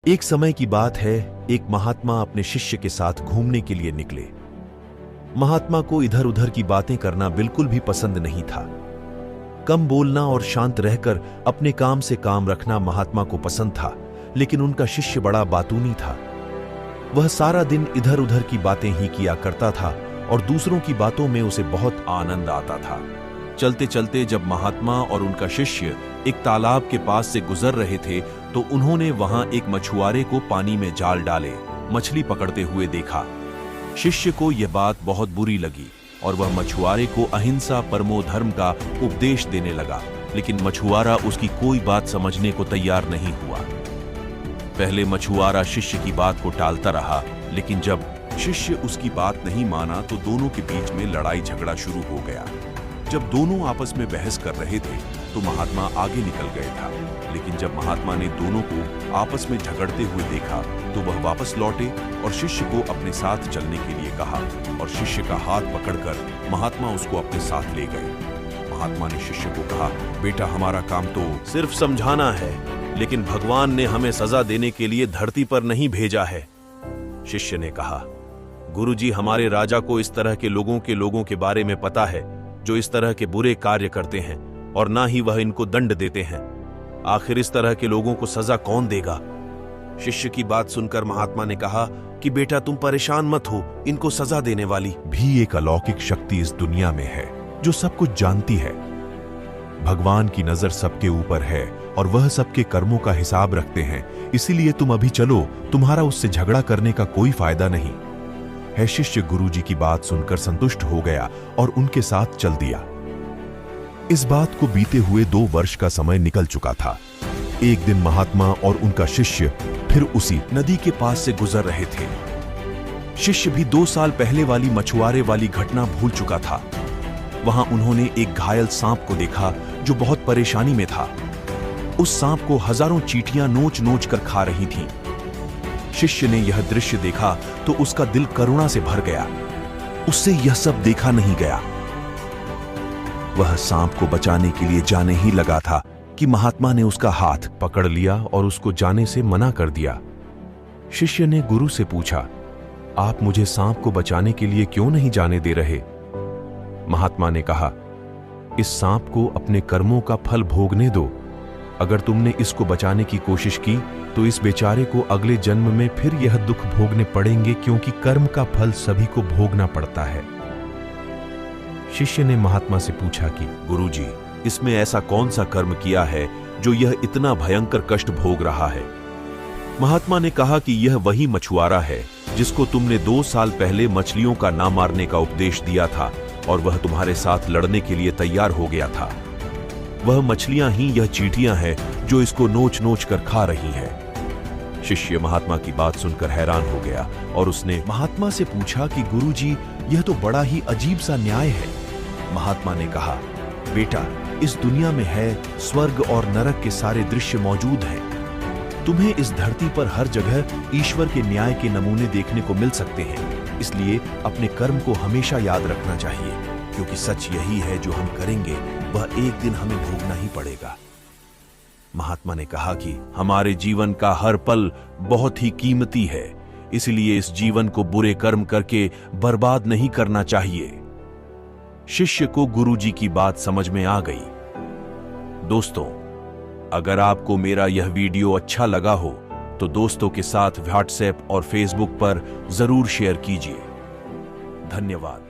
एक समय की बात है, एक महात्मा अपने शिष्य के साथ घूमने के लिए निकले। महात्मा को इधर उधर की बातें करना बिल्कुल भी पसंद नहीं था। कम बोलना और शांत रहकर अपने काम से काम रखना महात्मा को पसंद था, लेकिन उनका शिष्य बड़ा बातूनी था। वह सारा दिन इधर उधर की बातें ही किया करता था और दूसरों की बातों में उसे बहुत आनंद आता था। चलते चलते जब महात्मा और उनका शिष्य एक तालाब के पास से गुजर रहे थे, तो उन्होंने वहां एक मछुआरे को पानी में जाल डाले मछली पकड़ते हुए देखा। शिष्य को यह बात बहुत बुरी लगी और वह मछुआरे को अहिंसा परमो धर्म का उपदेश देने लगा, लेकिन मछुआरा उसकी कोई बात समझने को तैयार नहीं हुआ। पहले मछुआरा शिष्य की बात को टालता रहा, लेकिन जब शिष्य उसकी बात नहीं माना तो दोनों के बीच में लड़ाई झगड़ा शुरू हो गया। जब दोनों आपस में बहस कर रहे थे तो महात्मा आगे निकल गया था, लेकिन जब महात्मा ने दोनों को आपस में झगड़ते हुए देखा तो वह वापस लौटे और शिष्य को अपने साथ चलने के लिए कहा और शिष्य का हाथ पकड़कर महात्मा उसको अपने साथ ले गए। महात्मा ने शिष्य को कहा, बेटा, हमारा काम तो सिर्फ समझाना है, लेकिन भगवान ने हमें सजा देने के लिए धरती पर नहीं भेजा है। शिष्य ने कहा, गुरुजी, हमारे राजा को इस तरह के लोगों के बारे में पता है जो इस तरह के बुरे कार्य करते हैं, और ना ही वह इनको दंड देते हैं। आखिर इस तरह के लोगों को सजा कौन देगा? शिष्य की बात सुनकर महात्मा ने कहा कि बेटा, तुम परेशान मत हो, इनको सजा देने वाली भी एक अलौकिक शक्ति इस दुनिया में है जो सब कुछ जानती है। भगवान की नजर सबके ऊपर है और वह सबके कर्मों का हिसाब रखते हैं, इसीलिए तुम अभी चलो, तुम्हारा उससे झगड़ा करने का कोई फायदा नहीं है। शिष्य गुरुजी की बात सुनकर संतुष्ट हो गया और उनके साथ चल दिया। इस बात को बीते हुए 2 वर्ष का समय निकल चुका था। एक दिन महात्मा और उनका शिष्य फिर उसी नदी के पास से गुजर रहे थे। शिष्य भी 2 साल पहले वाली मछुआरे वाली घटना भूल चुका था। वहां उन्होंने एक घायल सांप को देखा जो बहुत परेशानी में था। उस सांप को हजारों चींटियां नोच नोच कर खा रही थीं। शिष्य ने यह दृश्य देखा तो उसका दिल करुणा से भर गया। उससे यह सब देखा नहीं गया। वह सांप को बचाने के लिए जाने ही लगा था कि महात्मा ने उसका हाथ पकड़ लिया और उसको जाने से मना कर दिया। शिष्य ने गुरु से पूछा, आप मुझे सांप को बचाने के लिए क्यों नहीं जाने दे रहे? महात्मा ने कहा, इस सांप को अपने कर्मों का फल भोगने दो। अगर तुमने इसको बचाने की कोशिश की तो इस बेचारे को अगले जन्म में फिर यह दुख भोगने पड़ेंगे, क्योंकि कर्म का फल सभी को भोगना पड़ता है। शिष्य ने महात्मा से पूछा कि गुरुजी, इसमें ऐसा कौन सा कर्म किया है जो यह इतना भयंकर कष्ट भोग रहा है? महात्मा ने कहा कि यह वही मछुआरा है जिसको तुमने 2 साल पहले मछलियों का ना मारने का उपदेश दिया था और वह तुम्हारे साथ लड़ने के लिए तैयार हो गया था। वह मछलियां ही यह चींटियां हैं जो इसको नोच नोच कर खा रही हैं। शिष्य महात्मा की बात सुनकर हैरान हो गया और उसने महात्मा से पूछा कि गुरुजी, यह तो बड़ा ही अजीब सा न्याय है। महात्मा ने कहा, बेटा, इस दुनिया में है स्वर्ग और नरक के सारे दृश्य मौजूद हैं। तुम्हें इस धरती पर हर जगह ईश्वर के न्याय के नमूने देखने को मिल सकते हैं। इसलिए अपने कर्म को हमेशा याद रखना चाहिए, क्योंकि सच यही है, जो हम करेंगे वह एक दिन हमें भोगना ही पड़ेगा। महात्मा ने कहा कि हमारे जीवन का हर पल बहुत ही कीमती है, इसलिए इस जीवन को बुरे कर्म करके बर्बाद नहीं करना चाहिए। शिष्य को गुरुजी की बात समझ में आ गई। दोस्तों, अगर आपको मेरा यह वीडियो अच्छा लगा हो तो दोस्तों के साथ व्हाट्सएप और फेसबुक पर जरूर शेयर कीजिए। धन्यवाद।